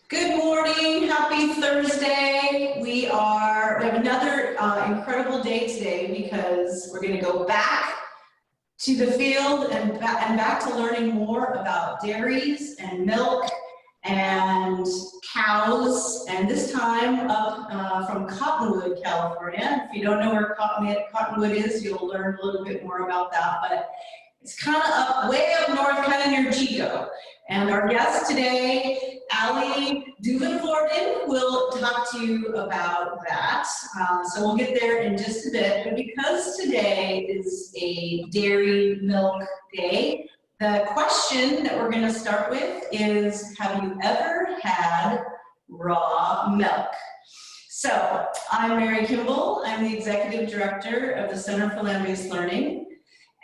Good morning, happy Thursday. We have another incredible day today because we're going to go back to the field and back to learning more about dairies and milk and cows, and this time up from Cottonwood, California. If you don't know where Cottonwood is, you'll learn a little bit more about that, but it's kind of up, way up north, kind of near Chico. And our guest today, Duivenvoorden, will talk to you about that. So we'll get there in just a bit. But because today is a dairy milk day, the question that we're going to start with is, have you ever had raw milk? So I'm Mary Kimball. I'm the Executive Director of the Center for Land-Based Learning.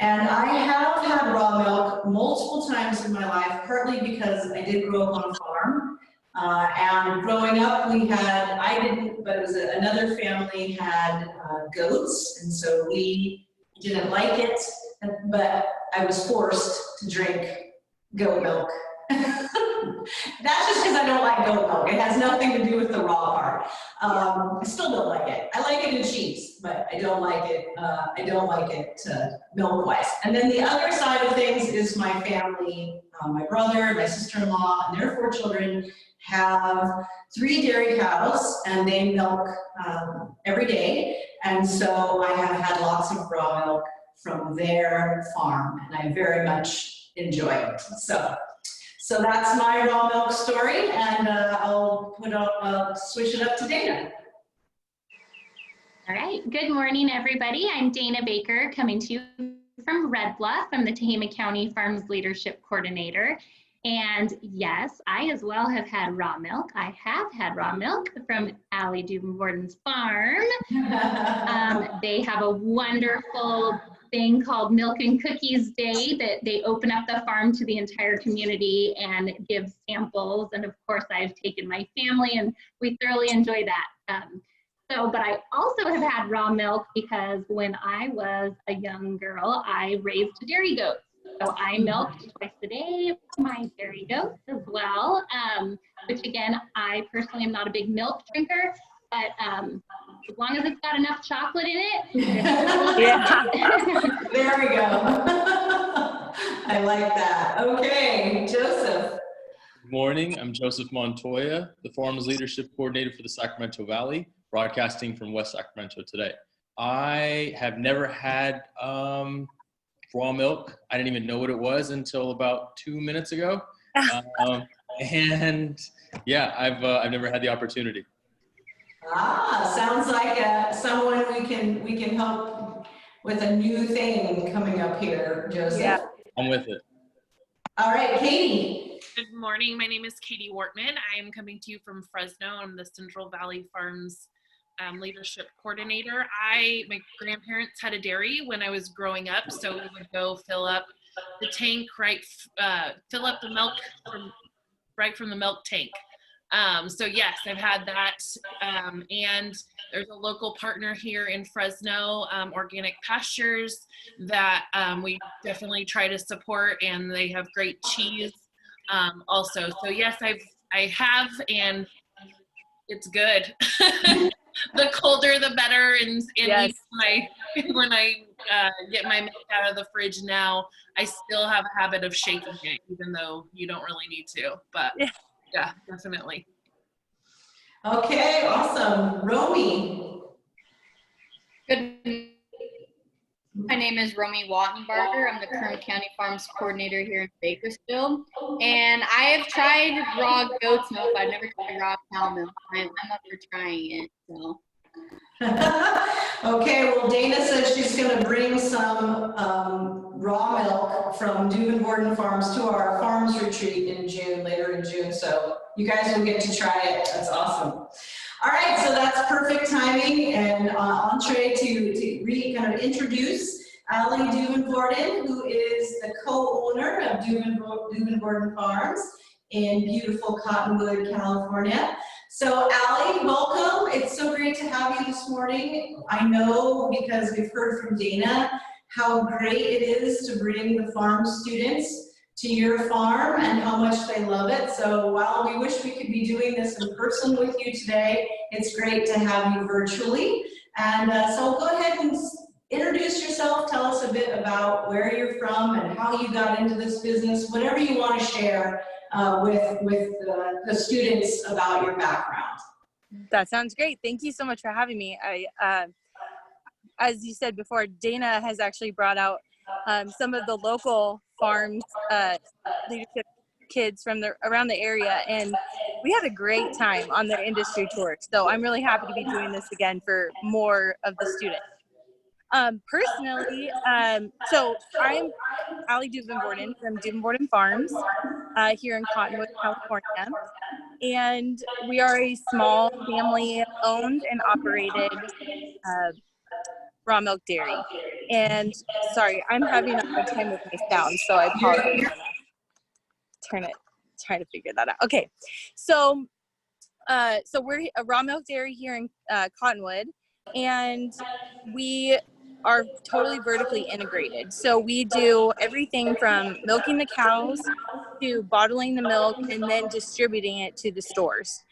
And I have had raw milk multiple times in my life, partly because I did grow up on a farm. And growing up, I didn't, but it was another family had goats, and so we didn't like it, but I was forced to drink goat milk. That's just because I don't like goat milk. It has nothing to do with the raw part. I still don't like it. I like it in cheese, but I don't like it. Milk-wise. And then the other side of things is my family. My brother, my sister-in-law, and their 4 children have 3 dairy cows, and they milk every day. And so I have had lots of raw milk from their farm, and I very much enjoy it. So that's my raw milk story, and I'll switch it up to Dana. All right, good morning, everybody. I'm Dana Baker, coming to you from Red Bluff. I'm the Tehama County Farms Leadership Coordinator. And yes, I as well have had raw milk. I have had raw milk from Duivenvoorden Farms. They have a wonderful thing called Milk and Cookies Day that they open up the farm to the entire community and give samples. And of course, I've taken my family and we thoroughly enjoy that. But I also have had raw milk because when I was a young girl, I raised dairy goats. So I milked twice a day my dairy goats as well, which again, I personally am not a big milk drinker, but as long as it's got enough chocolate in it. Yeah. There we go. I like that. Okay, Joseph. Good morning. I'm Joseph Montoya, the Farms Leadership Coordinator for the Sacramento Valley, broadcasting from West Sacramento today. I have never had raw milk. I didn't even know what it was until about 2 minutes ago. And yeah, I've never had the opportunity. Sounds like someone we can help with a new thing coming up here, Joseph. Yeah. I'm with it. All right, Katie. Good morning. My name is Katie Wortman. I am coming to you from Fresno. I'm the Central Valley Farms Leadership Coordinator. My grandparents had a dairy when I was growing up, so we would go fill up the tank, fill up the milk right from the milk tank. So yes, I've had that, and there's a local partner here in Fresno, Organic Pastures, that we definitely try to support, and they have great cheese also. So yes, I have, and it's good. The colder, the better, and yes. when I get my milk out of the fridge now, I still have a habit of shaking it, even though you don't really need to, but yeah, definitely. Okay, awesome. Romy. Good. My name is Romy Wattenbarger. I'm the Kern County Farms Coordinator here in Bakersfield. And I have tried raw goat's milk. I've never tried raw cow milk. I'm up for trying it. So. Okay, well, Dana says she's going to bring some raw milk from Duivenvoorden Farms to our farms retreat in June, later in June. So you guys will get to try it. That's awesome. All right, so that's perfect timing and entree to kind of introduce Duivenvoorden, who is the co-owner of Duivenvoorden Farms in beautiful Cottonwood, California. So welcome. It's so great to have you this morning. I know because we've heard from Dana how great it is to bring the farm students to your farm and how much they love it. So while we wish we could be doing this in person with you today, it's great to have you virtually. And so go ahead and introduce yourself, tell us a bit about where you're from and how you got into this business, whatever you want to share with the students about your background. That sounds great. Thank you so much for having me. As you said before, Dana has actually brought out some of the local farms leadership kids from around the area, and we had a great time on their industry tour. So I'm really happy to be doing this again for more of the students. Personally, so I'm Allie Duivenvoorden from Duivenvoorden Farms here in Cottonwood, California. And we are a small family-owned and operated raw milk dairy. And sorry, I'm having a hard time with my sound, so I apologize. Try to figure that out. Okay, so we're a raw milk dairy here in Cottonwood, and we are totally vertically integrated. So we do everything from milking the cows to bottling the milk and then distributing it to the stores.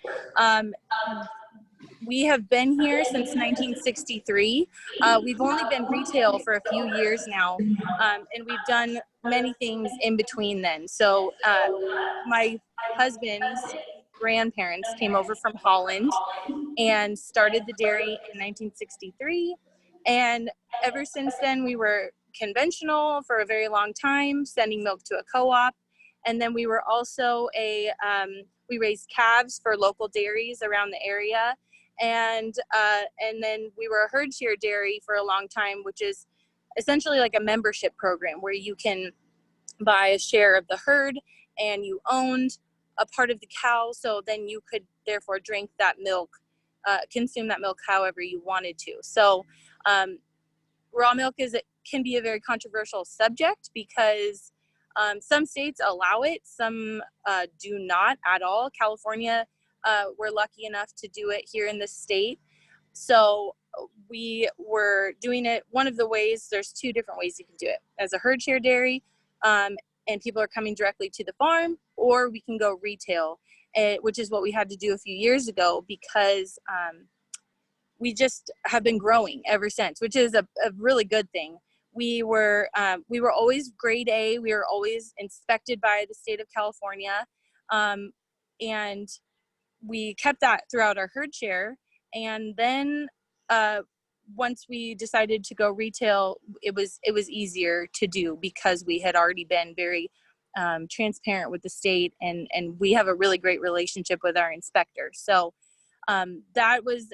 We have been here since 1963. We've only been retail for a few years now, and we've done many things in between then. So my husband's grandparents came over from Holland and started the dairy in 1963. And ever since then, we were conventional for a very long time, sending milk to a co-op. And then we were also we raised calves for local dairies around the area. And then we were a herd share dairy for a long time, which is essentially like a membership program where you can buy a share of the herd and you owned a part of the cow. So then you could therefore drink that milk, consume that milk however you wanted to. So raw milk can be a very controversial subject because some states allow it, some do not at all. California, we're lucky enough to do it here in the state. So we were doing it, one of the ways, there's two different ways you can do it. As a herd share dairy, and people are coming directly to the farm, or we can go retail, which is what we had to do a few years ago because we just have been growing ever since, which is a really good thing. We were always grade A. We were always inspected by the state of California, and we kept that throughout our herd share. And then once we decided to go retail, it was easier to do because we had already been very transparent with the state, and we have a really great relationship with our inspector. So that was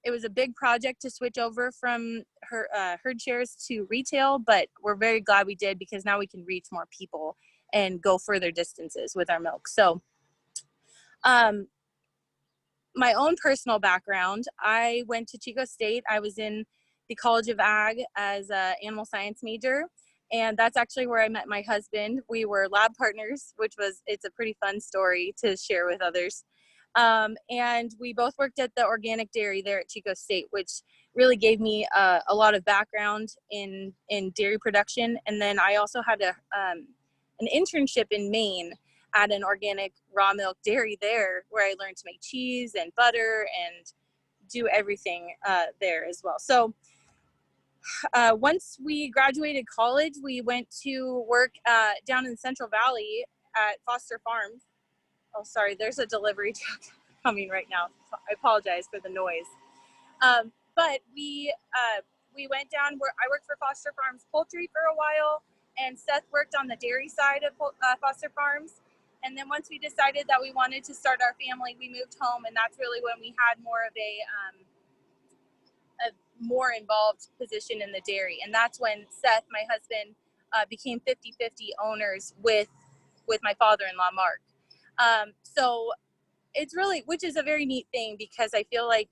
it was a big project to switch over from herd shares to retail, but we're very glad we did because now we can reach more people and go further distances with our milk. So my own personal background, I went to Chico State. I was in the College of Ag as an animal science major, and that's actually where I met my husband. We were lab partners, it's a pretty fun story to share with others. And we both worked at the organic dairy there at Chico State, which really gave me a lot of background in dairy production. And then I also had an internship in Maine at an organic raw milk dairy there, where I learned to make cheese and butter and do everything there as well. So once we graduated college, we went to work down in the Central Valley at Foster Farms. Oh, sorry, there's a delivery truck coming right now. I apologize for the noise. But we went down where I worked for Foster Farms Poultry for a while, and Seth worked on the dairy side of Foster Farms. And then once we decided that we wanted to start our family, we moved home, and that's really when we had more of a more involved position in the dairy. And that's when Seth, my husband, became 50-50 owners with my father-in-law, Mark. So it's really, which is a very neat thing because I feel like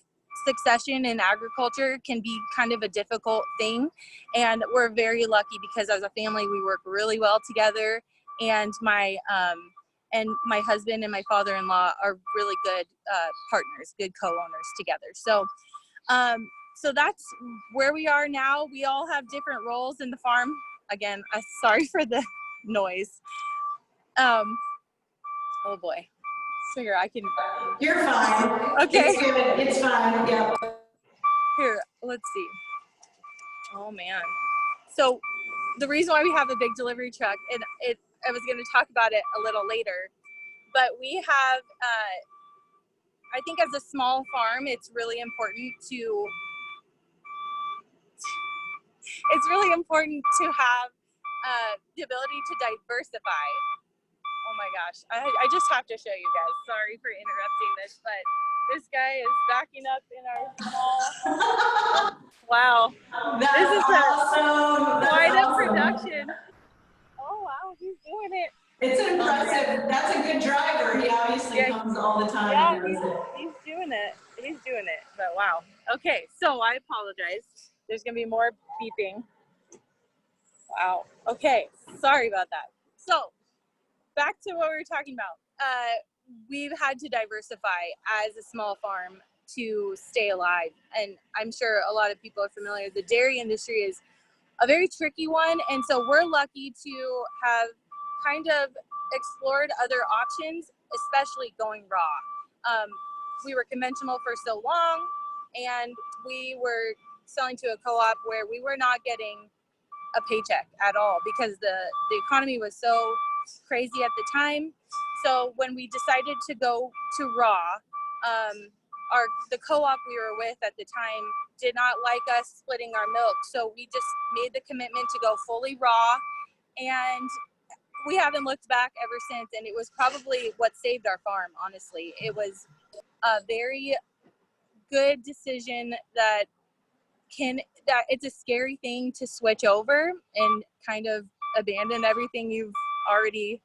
succession in agriculture can be kind of a difficult thing. And we're very lucky because as a family, we work really well together. And my husband and my father-in-law are really good partners, good co-owners together. So, so that's where we are now. We all have different roles in the farm. Again, sorry for the noise. Oh boy. So here I can. You're fine. Okay. It's good. It's fine. Yep. Here, let's see. Oh man. So the reason why we have a big delivery truck, and I was going to talk about it a little later, but we have, I think as a small farm, it's really important to have the ability to diversify. Oh my gosh, I just have to show you guys. Sorry for interrupting this, but this guy is backing up in our small. Wow, That's this is awesome. That's quite a awesome. production. Oh wow, he's doing it. It's impressive. That's a good driver. He obviously comes all the time. Yeah, and does it. he's doing it. He's doing it. But wow. Okay, so I apologize. There's gonna be more beeping. Wow. Okay, sorry about that. So back to what we were talking about. We've had to diversify as a small farm to stay alive. And I'm sure a lot of people are familiar. The dairy industry is a very tricky one. And so we're lucky to have kind of explored other options, especially going raw. We were conventional for so long, and we were selling to a co-op where we were not getting a paycheck at all because the economy was so crazy at the time. So when we decided to go to raw, the co-op we were with at the time did not like us splitting our milk. So we just made the commitment to go fully raw, and we haven't looked back ever since. And it was probably what saved our farm, honestly. It was a very good decision that it's a scary thing to switch over and kind of abandon everything you've already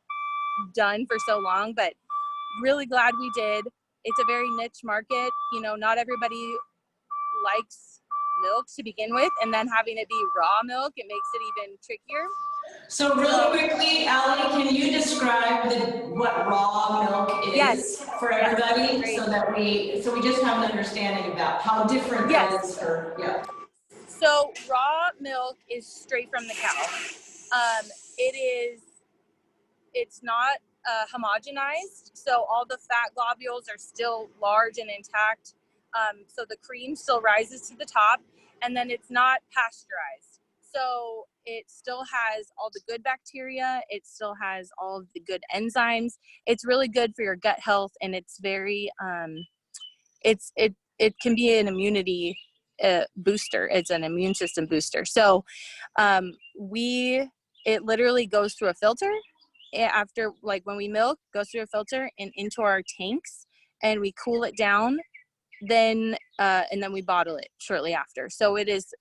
done for so long, but really glad we did. It's a very niche market. You know, not everybody likes milk to begin with, and then having it be raw milk, it makes it even trickier. So really quickly, Allie, can you describe what raw milk is? Yes. For everybody, Great. so we just have an understanding about how different that is for, yeah. So raw milk is straight from the cow. It's not homogenized, so all the fat globules are still large and intact. So the cream still rises to the top, and then it's not pasteurized. So it still has all the good bacteria. It still has all of the good enzymes. It's really good for your gut health, and it's very, it can be an immunity booster. It's an immune system booster. So it literally goes through a filter after, like when we milk, goes through a filter and into our tanks, and we cool it down, then and then we bottle it shortly after. So it is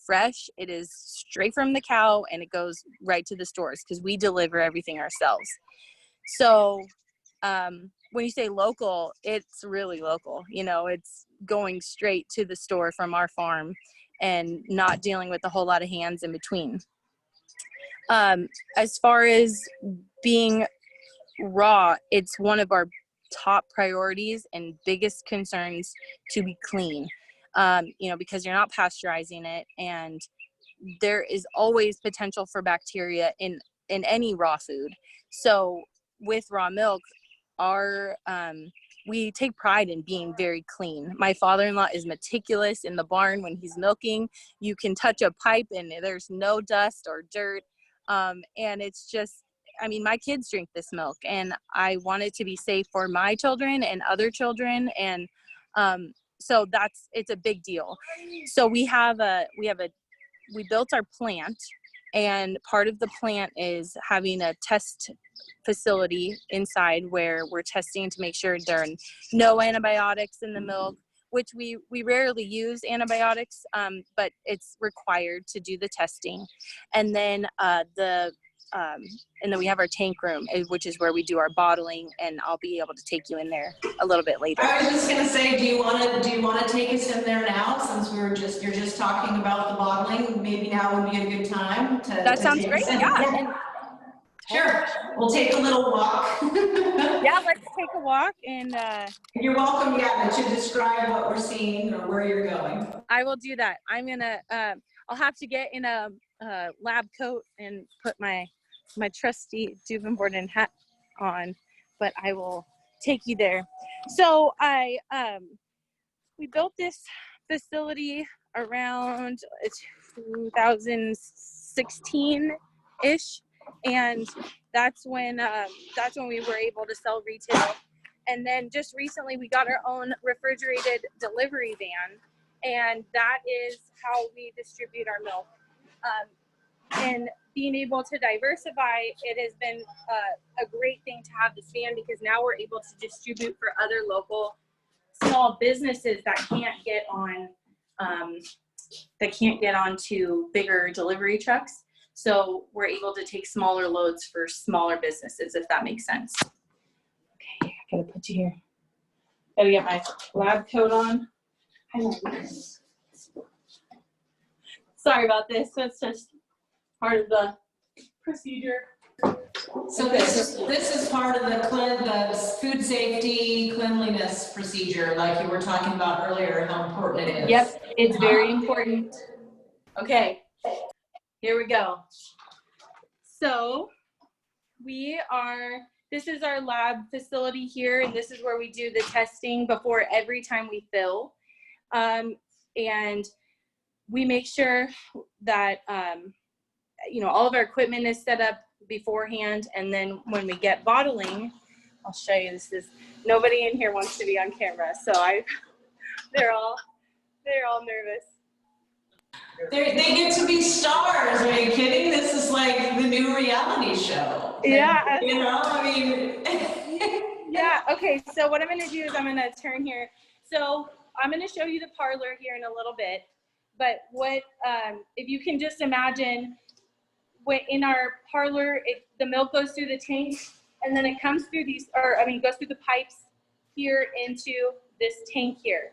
fresh, it is straight from the cow, and it goes right to the stores because we deliver everything ourselves. So when you say local, it's really local. You know, it's going straight to the store from our farm and not dealing with a whole lot of hands in between. As far as being raw, it's one of our top priorities and biggest concerns to be clean, you know, because you're not pasteurizing it, and there is always potential for bacteria in any raw food. So with raw milk, we take pride in being very clean. My father-in-law is meticulous in the barn when he's milking. You can touch a pipe and there's no dust or dirt. And it's just, I mean, my kids drink this milk, and I want it to be safe for my children and other children. And so it's a big deal. So we built our plant, and part of the plant is having a test facility inside where we're testing to make sure there are no antibiotics in the milk, which we rarely use antibiotics, but it's required to do the testing. And then and then we have our tank room, which is where we do our bottling, and I'll be able to take you in there a little bit later. I was just gonna say, do you wanna take us in there now, since you're just talking about the bottling? Maybe now would be a good time to. That sounds great. Yeah. Sure. We'll take a little walk. Yeah, let's take a walk, and you're welcome, to describe what we're seeing or where you're going. I will do that. I'm gonna I'll have to get in a lab coat and put my my trusty Duivenvoorden hat on, but I will take you there. So we built this facility around 2016-ish, and that's when we were able to sell retail. And then just recently we got our own refrigerated delivery van, and that is how we distribute our milk. And being able to diversify, it has been a great thing to have this van, because now we're able to distribute for other local small businesses that can't get onto bigger delivery trucks. So we're able to take smaller loads for smaller businesses, if that makes sense. Okay, I gotta put you here. Gotta get my lab coat on. Sorry about this. That's just part of the procedure. So this is part of the food safety cleanliness procedure, like you were talking about earlier, how important it is. Yep, it's very important. Okay, here we go. So this is our lab facility here, and this is where we do the testing before every time we fill. And we make sure that, all of our equipment is set up beforehand, and then when we get bottling, I'll show you. Nobody in here wants to be on camera, so they're all nervous. They get to be stars. Are you kidding? This is like the new reality show. Yeah. Yeah. Okay. So what I'm going to do is I'm going to turn here. So I'm going to show you the parlor here in a little bit. But if you can just imagine, in our parlor, the milk goes through the tank, and then it comes through goes through the pipes here into this tank here.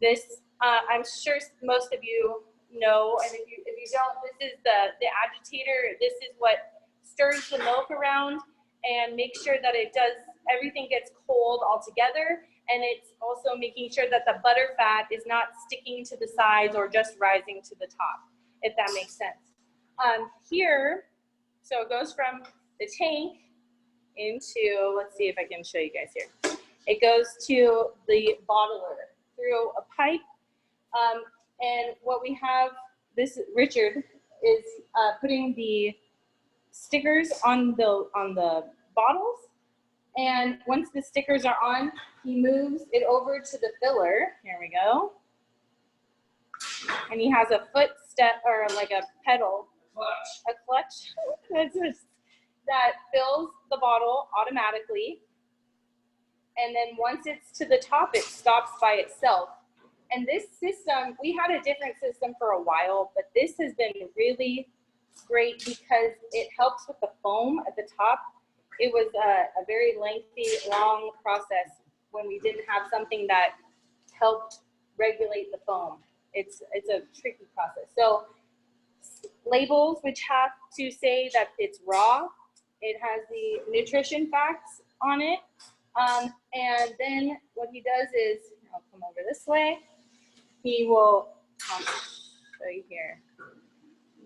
This, I'm sure most of you know, and if you don't, this is the agitator. This is what stirs the milk around and makes sure that everything gets cold all together, and it's also making sure that the butter fat is not sticking to the sides or just rising to the top, if that makes sense. Here, so it goes from the tank into, let's see if I can show you guys here. It goes to the bottler through a pipe. And what we have, Richard is putting the stickers on the bottles. And once the stickers are on, he moves it over to the filler. Here we go. And he has a footstep, or like a pedal, a clutch that fills the bottle automatically. And then once it's to the top, it stops by itself. And this system, we had a different system for a while, but this has been really great because it helps with the foam at the top. It was a very lengthy, long process when we didn't have something that helped regulate the foam. It's a tricky process. So labels, which have to say that it's raw. It has the nutrition facts on it. And then what he does is, I'll come over this way. He will, I'll show you here.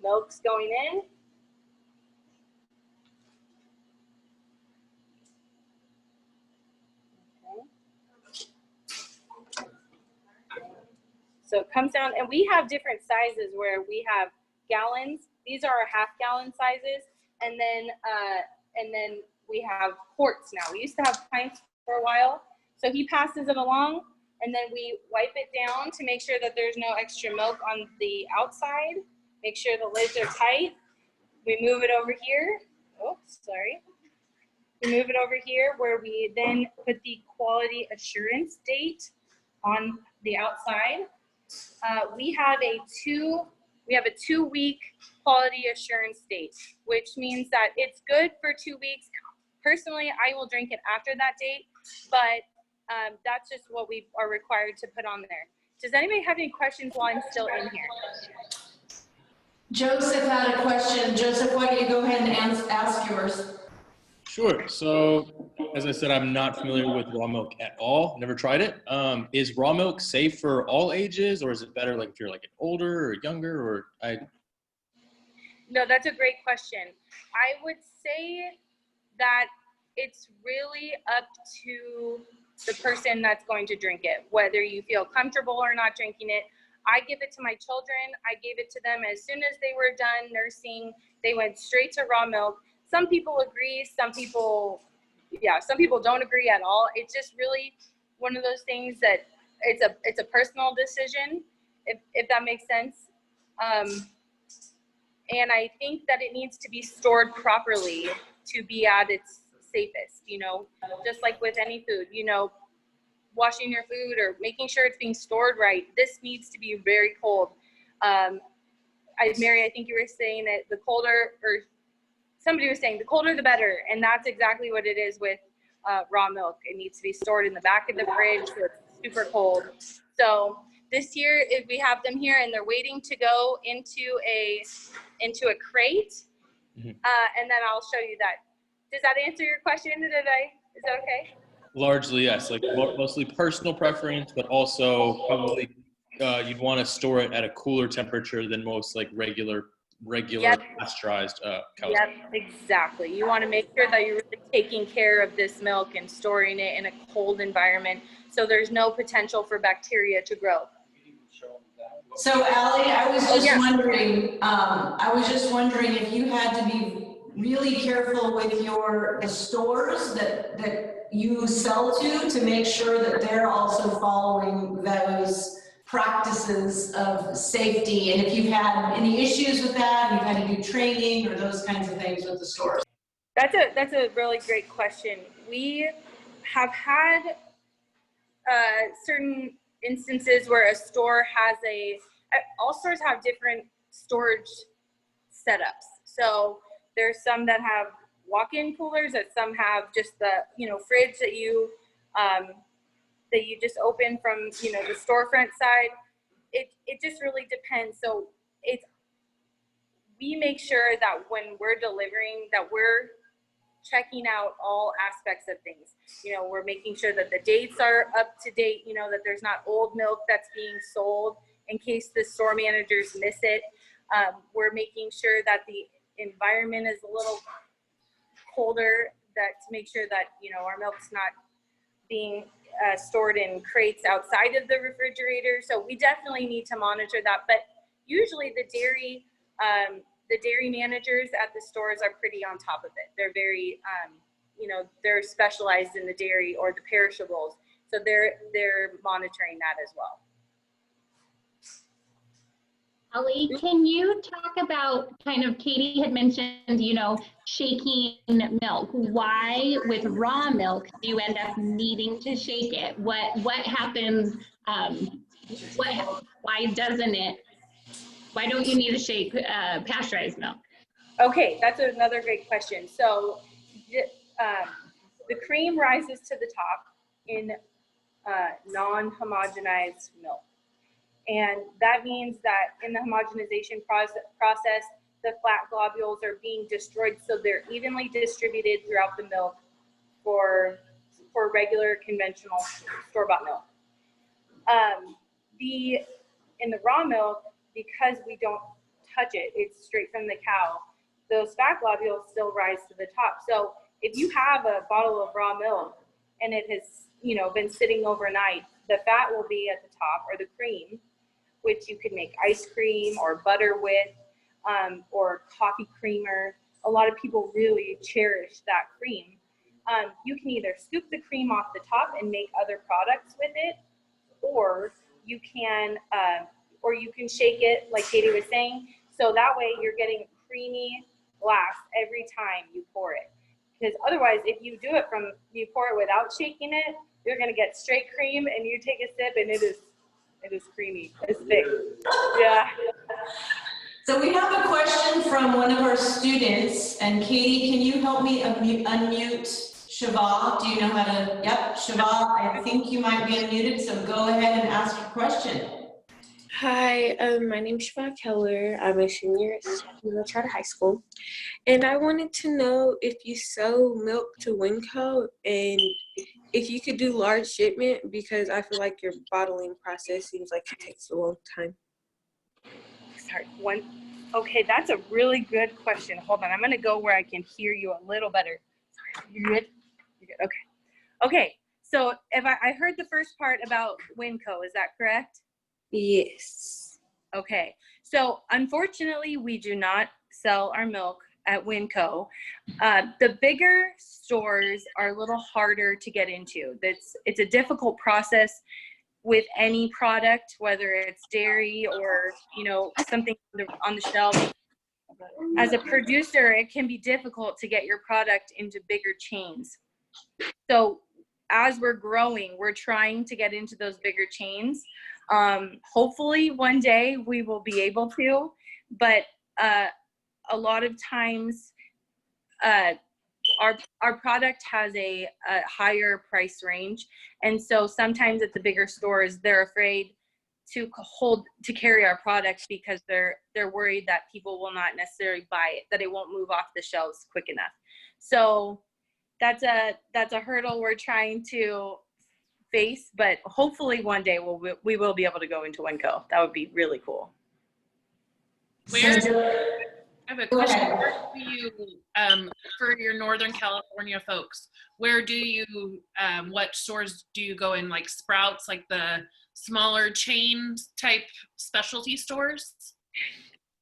Milk's going in. So it comes down, and we have different sizes where we have gallons. These are our half-gallon sizes, and then we have quarts now. We used to have pints for a while. So he passes it along, and then we wipe it down to make sure that there's no extra milk on the outside. Make sure the lids are tight. We move it over here. Oh, sorry. We move it over here where we then put the quality assurance date on the outside. We have a 2-week quality assurance date, which means that it's good for 2 weeks. Personally, I will drink it after that date, but that's just what we are required to put on there. Does anybody have any questions while I'm still in here? Joseph had a question. Joseph, why don't you go ahead and ask yours? Sure. So, as I said, I'm not familiar with raw milk at all. Never tried it. Is raw milk safe for all ages, or is it better like if you're like older or younger, or No, that's a great question. I would say that it's really up to the person that's going to drink it, whether you feel comfortable or not drinking it. I give it to my children. I gave it to them as soon as they were done nursing. They went straight to raw milk. Some people agree, some people don't agree at all. It's just really one of those things that it's a personal decision, if that makes sense. And I think that it needs to be stored properly to be at its safest, just like with any food, washing your food or making sure it's being stored right. This needs to be very cold. Mary, I think you were saying that the colder, or somebody was saying the colder the better. And that's exactly what it is with raw milk. It needs to be stored in the back of the fridge so it's super cold. So this year, if we have them here and they're waiting to go into a crate, and then I'll show you that. Does that answer your question? Is that okay? Largely, yes. Like mostly personal preference, but also probably you'd want to store it at a cooler temperature than most like regular pasteurized cows. Yep, exactly. You want to make sure that you're really taking care of this milk and storing it in a cold environment so there's no potential for bacteria to grow. So Allie, I was just wondering if you had to be really careful with the stores that you sell to make sure that they're also following those practices of safety, and if you've had any issues with that, you've had to do training or those kinds of things with the stores. That's a really great question. We have had certain instances where a store has all stores have different storage setups. So there's some that have walk-in coolers, that some have just the fridge that you just open from the storefront side. It just really depends. So we make sure that when we're delivering that we're checking out all aspects of things. We're making sure that the dates are up to date, that there's not old milk that's being sold in case the store managers miss it. We're making sure that the environment is a little colder, to make sure that, our milk's not being stored in crates outside of the refrigerator. So we definitely need to monitor that. But usually the dairy managers at the stores are pretty on top of it. They're very, they're specialized in the dairy or the perishables. So they're monitoring that as well. Allie, can you talk about Katie had mentioned, shaking milk. Why with raw milk do you end up needing to shake it? What happens? Why don't you need to shake pasteurized milk? Okay, that's another great question. So the cream rises to the top in non-homogenized milk. And that means that in the homogenization process, the flat globules are being destroyed so they're evenly distributed throughout the milk for regular conventional store-bought milk. In the raw milk, because we don't touch it, it's straight from the cow, those fat globules still rise to the top. So if you have a bottle of raw milk and it has been sitting overnight, the fat will be at the top, or the cream, which you can make ice cream or butter with, or coffee creamer. A lot of people really cherish that cream. You can either scoop the cream off the top and make other products with it, or you can shake it like Katie was saying. So that way you're getting a creamy glass every time you pour it. Because otherwise, if you pour it without shaking it, you're gonna get straight cream, and you take a sip and it is creamy. It's thick. Yeah. So we have a question from one of our students, and Katie, can you help me unmute Shiva? Do you know how to? Yep, Shiva, I think you might be unmuted, so go ahead and ask your question. Hi, my name is Shiva Keller. I'm a senior at Charter High School, and I wanted to know if you sell milk to Winco and if you could do large shipment, because I feel like your bottling process seems like it takes a long time. Sorry, Okay, that's a really good question. Hold on, I'm gonna go where I can hear you a little better. Sorry, you good? You're good, okay. Okay, so if I heard the first part about Winco, is that correct? Yes. Okay, so unfortunately, we do not sell our milk at Winco. The bigger stores are a little harder to get into. It's a difficult process with any product, whether it's dairy or, you know, something on the shelf. As a producer, it can be difficult to get your product into bigger chains. So as we're growing, we're trying to get into those bigger chains. Hopefully one day we will be able to, but a lot of times our product has a higher price range, and so sometimes at the bigger stores they're afraid to carry our product because they're worried that people will not necessarily buy it, that it won't move off the shelves quick enough. So that's a hurdle we're trying to face, but hopefully one day we will be able to go into Winco. That would be really cool. I have a question. Where do you, for your Northern California folks, where do you, what stores do you go in, like Sprouts, like the smaller chain type specialty stores?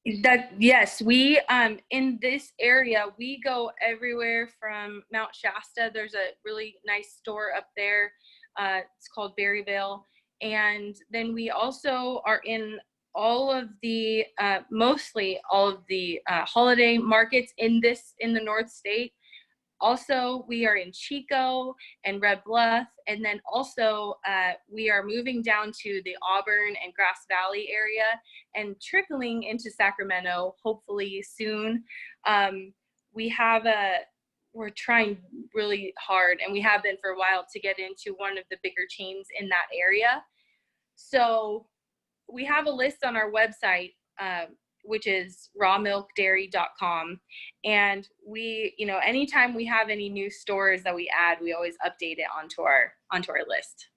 Yes, we, in this area, we go everywhere from Mount Shasta. There's a really nice store up there. It's called Berryville. And then we also are in all of the, mostly all of the holiday markets in the North State. Also, we are in Chico and Red Bluff, and then also we are moving down to the Auburn and Grass Valley area and trickling into Sacramento, hopefully soon. We're trying really hard, and we have been for a while, to get into one of the bigger chains in that area. So we have a list on our website, which is rawmilkdairy.com. And we, you know, anytime we have any new stores that we add, we always update it onto our list.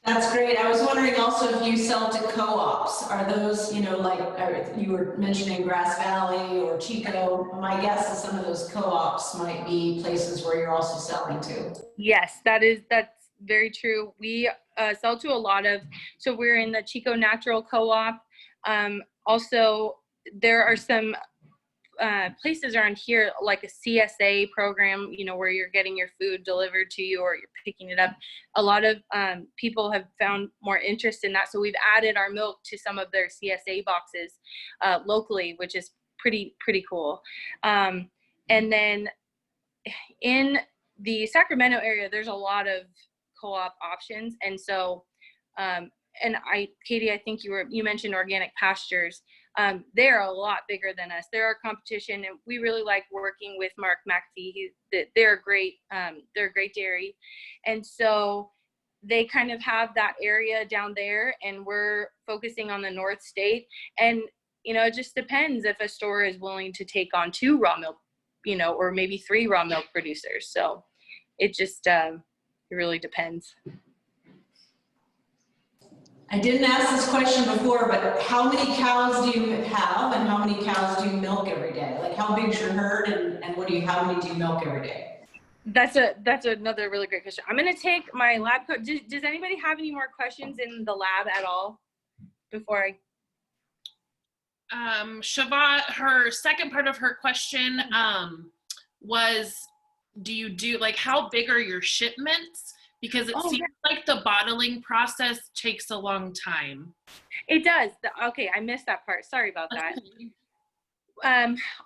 That's great. I was wondering also if you sell to co-ops. Are those, you know, like you were mentioning Grass Valley or Chico? My guess is some of those co-ops might be places where you're also selling to. Yes, that's very true. We sell to a lot of, so we're in the Chico Natural Co-op. Also, there are some places around here like a CSA program, you know, where you're getting your food delivered to you or you're picking it up. A lot of people have found more interest in that. So we've added our milk to some of their CSA boxes locally, which is pretty cool. And then in the Sacramento area, there's a lot of co-op options. And so, Katie, I think you mentioned Organic Pastures. They're a lot bigger than us. They're our competition, and we really like working with Mark McPhee. They're a great dairy, and so they kind of have that area down there, and we're focusing on the North State. And you know, it just depends if a store is willing to take on 2 raw milk, you know, or maybe 3 raw milk producers. So it just it really depends. I didn't ask this question before, but how many cows do you have and how many cows do you milk every day? Like how big's your herd and how many do you milk every day? That's another really great question. I'm going to take my lab coat. Does anybody have any more questions in the lab at all before I? Shava, her second part of her question was, do you do, like, how big are your shipments? Because it seems like the bottling process takes a long time. It does. Okay, I missed that part. Sorry about that.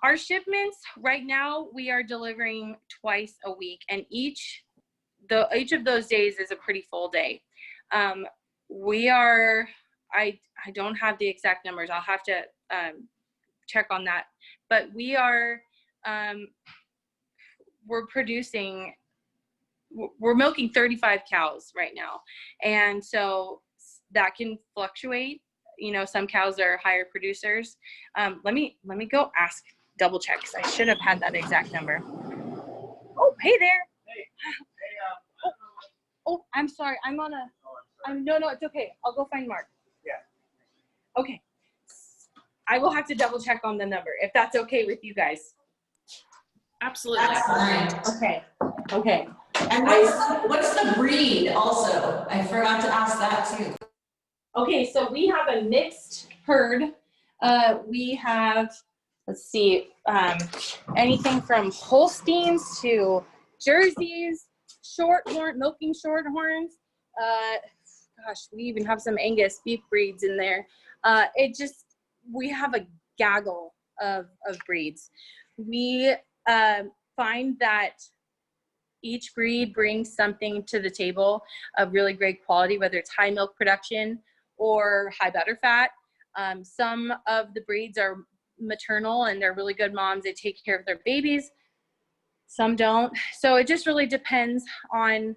Our shipments right now, we are delivering twice a week, and each of those days is a pretty full day. We are, I don't have the exact numbers. I'll have to check on that, but we are, we're milking 35 cows right now. And so that can fluctuate. You know, some cows are higher producers. Let me go double check, because I should have had that exact number. Oh, hey there. Oh, I'm sorry. No, it's okay. I'll go find Mark. Yeah. Okay. I will have to double check on the number if that's okay with you guys. Absolutely. That's fine. Okay. Okay. And what's the breed also? I forgot to ask that too. Okay, so we have a mixed herd. We have, let's see, anything from Holsteins to Jerseys, Shorthorn, milking Shorthorns. Gosh, we even have some Angus beef breeds in there. We have a gaggle of breeds. We find that each breed brings something to the table of really great quality, whether it's high milk production or high butter fat. Some of the breeds are maternal and they're really good moms. They take care of their babies. Some don't. So it just really depends on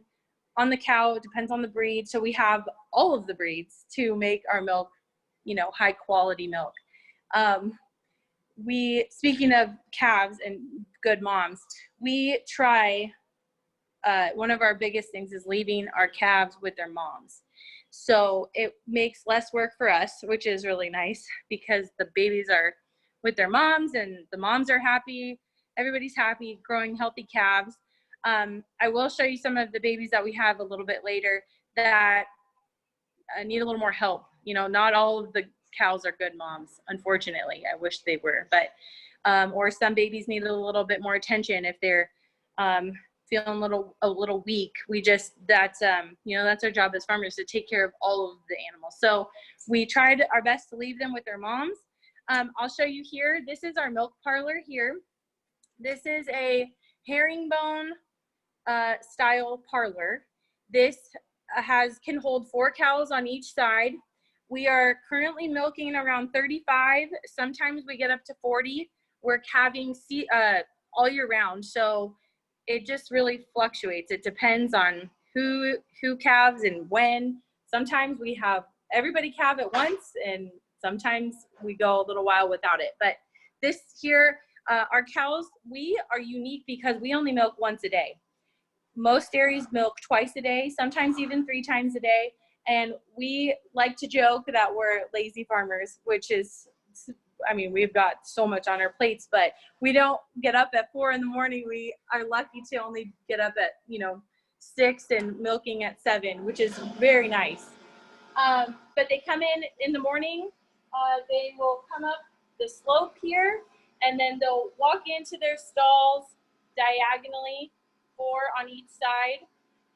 the cow. It depends on the breed. So we have all of the breeds to make our milk, high quality milk. Speaking of calves and good moms, we try, one of our biggest things is leaving our calves with their moms. So it makes less work for us, which is really nice because the babies are with their moms and the moms are happy. Everybody's happy, growing healthy calves. I will show you some of the babies that we have a little bit later that need a little more help. Not all of the cows are good moms, unfortunately. I wish they were, but or some babies need a little bit more attention if they're feeling a little weak. That's our job as farmers, to take care of all of the animals. So we tried our best to leave them with their moms. I'll show you here. This is our milk parlor here. This is a herringbone style parlor. This can hold 4 cows on each side. We are currently milking around 35. Sometimes we get up to 40. We're calving all year round. So it just really fluctuates. It depends on who calves and when. Sometimes we have everybody calve at once, and sometimes we go a little while without it. But this here, our cows, we are unique because we only milk once a day. Most dairies milk twice a day, sometimes even 3 times a day. And we like to joke that we're lazy farmers, which is, we've got so much on our plates, but we don't get up at 4 in the morning. We are lucky to only get up at, 6 and milking at 7, which is very nice. But they come in the morning, they will come up the slope here, and then they'll walk into their stalls diagonally, 4 on each side,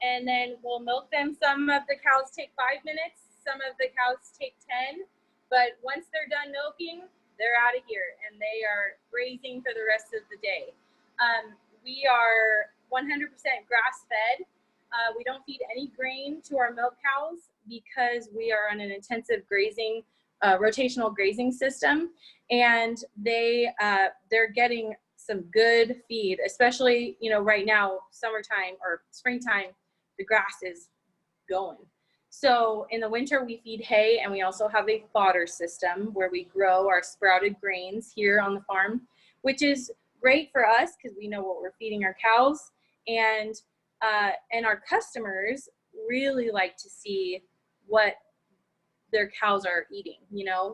and then we'll milk them. Some of the cows take 5 minutes, some of the cows take 10, but once they're done milking, they're out of here and they are grazing for the rest of the day. We are 100% grass fed. We don't feed any grain to our milk cows because we are on an intensive grazing, rotational grazing system, and they're getting some good feed, especially, right now, summertime or springtime, the grass is going. So in the winter we feed hay, and we also have a fodder system where we grow our sprouted grains here on the farm, which is great for us because we know what we're feeding our cows, and our customers really like to see what their cows are eating.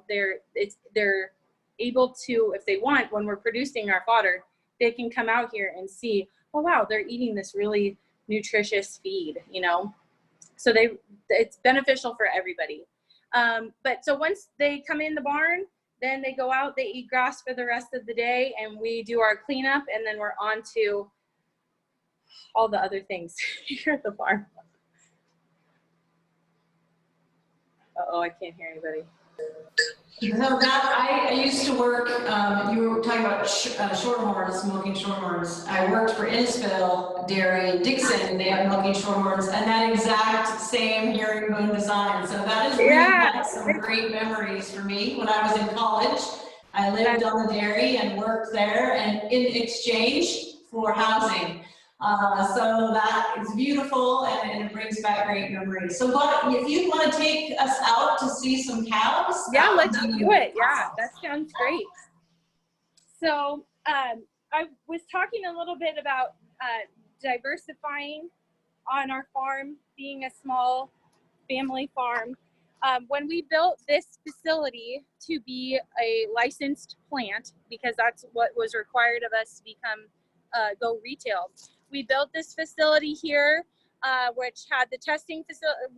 They're able to, if they want, when we're producing our fodder, they can come out here and see, oh wow, they're eating this really nutritious feed, so it's beneficial for everybody. But so once they come in the barn, then they go out, they eat grass for the rest of the day, and we do our cleanup, and then we're on to all the other things here at the farm. Uh-oh, I can't hear anybody. So I used to work, you were talking about shorthorns, milking shorthorns. I worked for Innisfil Dairy in Dixon. They have milking shorthorns, and that exact same herringbone design. So that has really had some great memories for me. When I was in college, I lived on the dairy and worked there, and in exchange for housing. So that is beautiful, and it brings back great memories. So if you want to take us out to see some cows? Yeah, let's do it. Yeah, that sounds great. So I was talking a little bit about diversifying on our farm, being a small family farm. When we built this facility to be a licensed plant, because that's what was required of us to become go retail, we built this facility here, which had the testing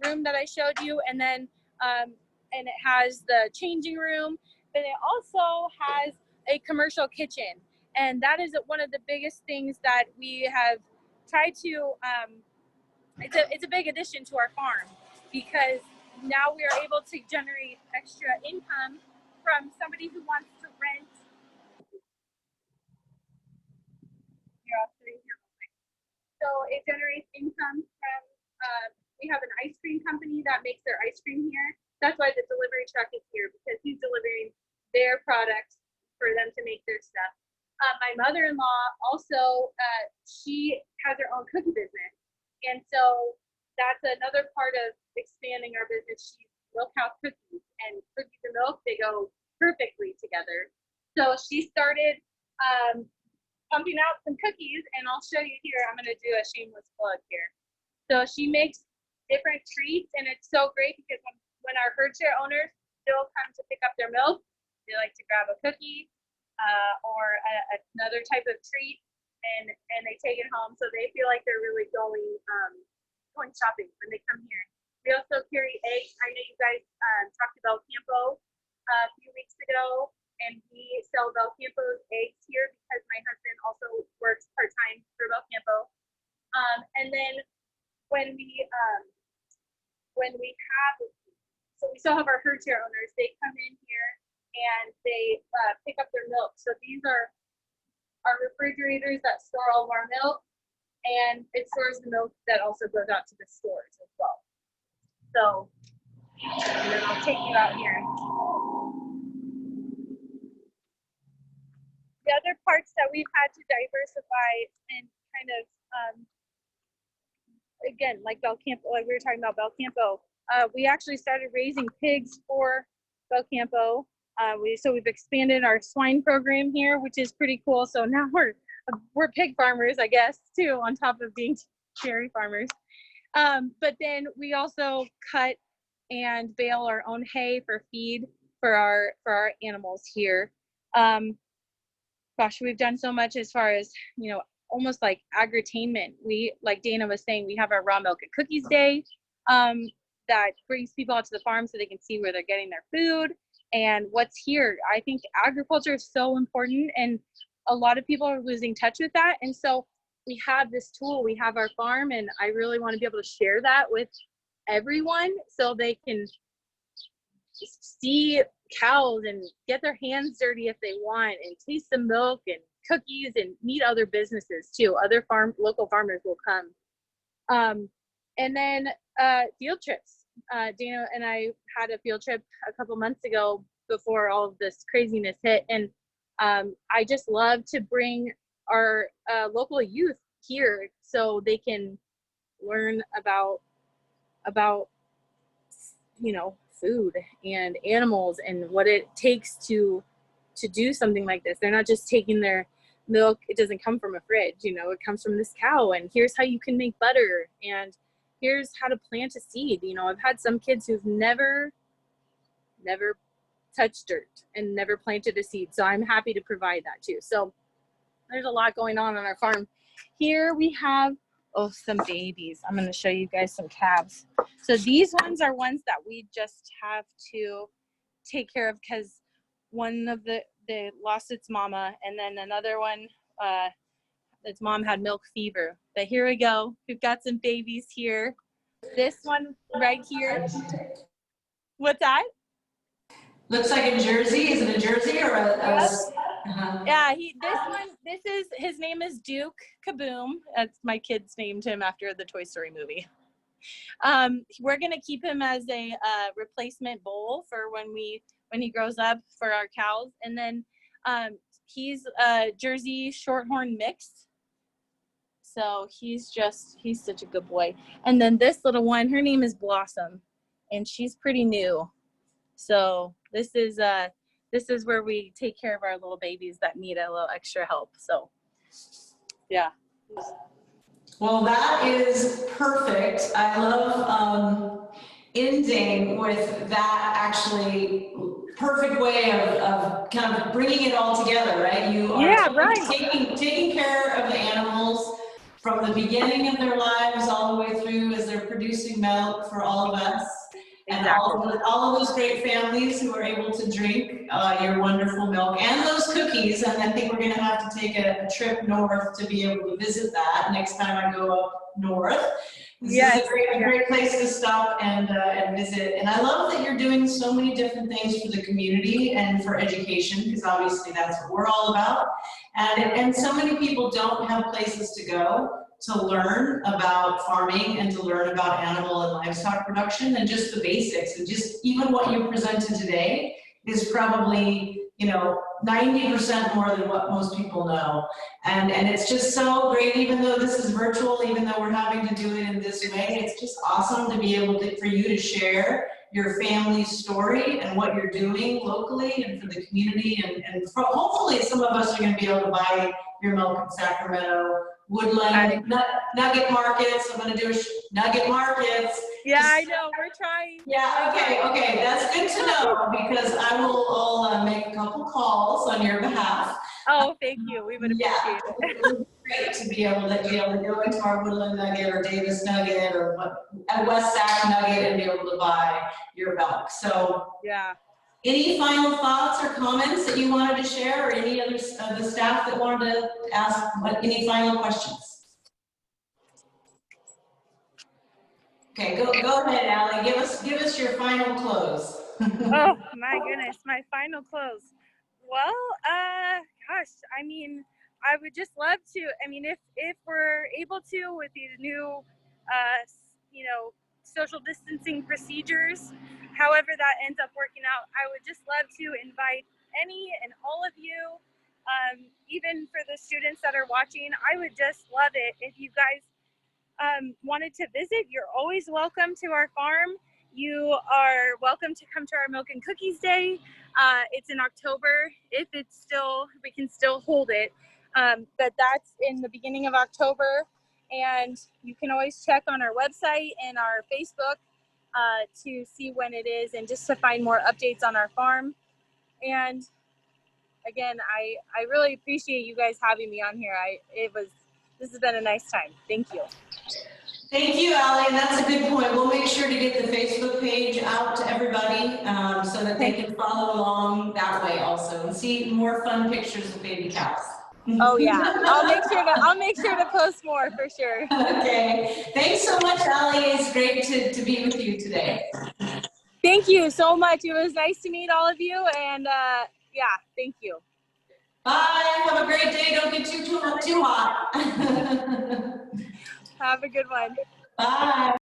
room that I showed you, and then and it has the changing room, but it also has a commercial kitchen, and that is one of the biggest things that we have tried to. It's a big addition to our farm, because now we are able to generate extra income from somebody who wants to rent. So it generates income from, we have an ice cream company that makes their ice cream here. That's why the delivery truck is here, because he's delivering their products for them to make their stuff. My mother-in-law also, she has her own cookie business. And so that's another part of expanding our business. She's Milkhouse Cookies, and cookies and milk, they go perfectly together. So she started pumping out some cookies, and I'll show you here. I'm going to do a shameless plug here. So she makes different treats, and it's so great because when our herd share owners still come to pick up their milk, they like to grab a cookie or another type of treat, and they take it home, so they feel like they're really going shopping when they come here. We also carry eggs. I know you guys talked about Campo a few weeks ago, and we sell Belcampo's eggs here because my husband also works part-time for Belcampo. And then when we have, so we still have our herd share owners, they come in here and they pick up their milk. So these are our refrigerators that store all of our milk, and it stores the milk that also goes out to the stores as well. So, and then I'll take you out here. The other parts that we've had to diversify and kind of, again, like Belcampo, like we were talking about Belcampo, we actually started raising pigs for Belcampo. So we've expanded our swine program here, which is pretty cool. So now we're pig farmers, I guess, too, on top of being dairy farmers. But then we also cut and bale our own hay for feed for our animals here. Gosh, we've done so much as far as, you know, almost like agritainment. We, like Dana was saying, we have our raw milk and cookies day that brings people out to the farm so they can see where they're getting their food and what's here. I think agriculture is so important, and a lot of people are losing touch with that. And so we have this tool, we have our farm, and I really want to be able to share that with everyone so they can see cows and get their hands dirty if they want, and taste the milk and cookies, and meet other businesses too. Other local farmers will come. And then field trips. Dana and I had a field trip a couple months ago before all of this craziness hit, and I just love to bring our local youth here so they can learn about you know, food and animals and what it takes to do something like this. They're not just taking their milk. It doesn't come from a fridge, you know, it comes from this cow, and here's how you can make butter, and here's how to plant a seed. You know, I've had some kids who've never touched dirt and never planted a seed, so I'm happy to provide that too. So there's a lot going on our farm. Here we have some babies. I'm going to show you guys some calves. So these ones are ones that we just have to take care of because one of they lost its mama, and then another one, its mom had milk fever. But here we go. We've got some babies here. This one right here. What's that? Looks like a jersey. Is it a jersey or a? Yes. Yeah. His name is Duke Kaboom. That's my kids named him after the Toy Story movie. We're gonna keep him as a replacement bull for when he grows up for our cows, and then he's a Jersey Shorthorn mix. So he's such a good boy. And then this little one, her name is Blossom, and she's pretty new. So this is where we take care of our little babies that need a little extra help. So yeah. Well, that is perfect. I love ending with that actually perfect way of kind of bringing it all together, right? You are taking care of the animals from the beginning of their lives all the way through as they're producing milk for all of us. And all of those great families who are able to drink your wonderful milk and those cookies. And I think we're going to have to take a trip north to be able to visit that next time I go up north. This is a great place to stop and visit. And I love that you're doing so many different things for the community and for education, because obviously that's what we're all about. And so many people don't have places to go to learn about farming and to learn about animal and livestock production and just the basics. And just even what you presented today is probably, 90% more than what most people know. And it's just so great, even though this is virtual, even though we're having to do it in this way, it's just awesome to be able to, for you to share your family's story and what you're doing locally and for the community. And hopefully some of us are going to be able to buy your milk in Sacramento, Woodland, nugget markets. I'm going to do nugget markets. Yeah, I know, we're trying. Yeah, okay, that's good to know, because I will make a couple calls on your behalf. Oh, thank you. We would appreciate it. It would be great to be able to go into our Woodland Nugget or Davis Nugget or West Sac Nugget and be able to buy your milk. So, yeah. Any final thoughts or comments that you wanted to share, or any other of the staff that wanted to ask any final questions? Okay, go ahead, Allie. Give us your final close. Oh my goodness, my final close. Well, gosh, I mean, I would just love to. I mean, if we're able to with these new, social distancing procedures, however that ends up working out, I would just love to invite any and all of you, even for the students that are watching. I would just love it if you guys wanted to visit. You're always welcome to our farm. You are welcome to come to our Milk and Cookies Day. It's in October, if we can still hold it. But that's in the beginning of October. And you can always check on our website and our Facebook to see when it is and just to find more updates on our farm. And again, I really appreciate you guys having me on here. This has been a nice time. Thank you. Thank you, Allie, and that's a good point. We'll make sure to get the Facebook page out to everybody so that they can follow along that way also and see more fun pictures of baby cows. Oh yeah, I'll make sure to post more for sure. Okay, thanks so much, Allie. It's great to be with you today. Thank you so much. It was nice to meet all of you, and thank you. Bye. Have a great day. Don't get too hot. Have a good one. Bye.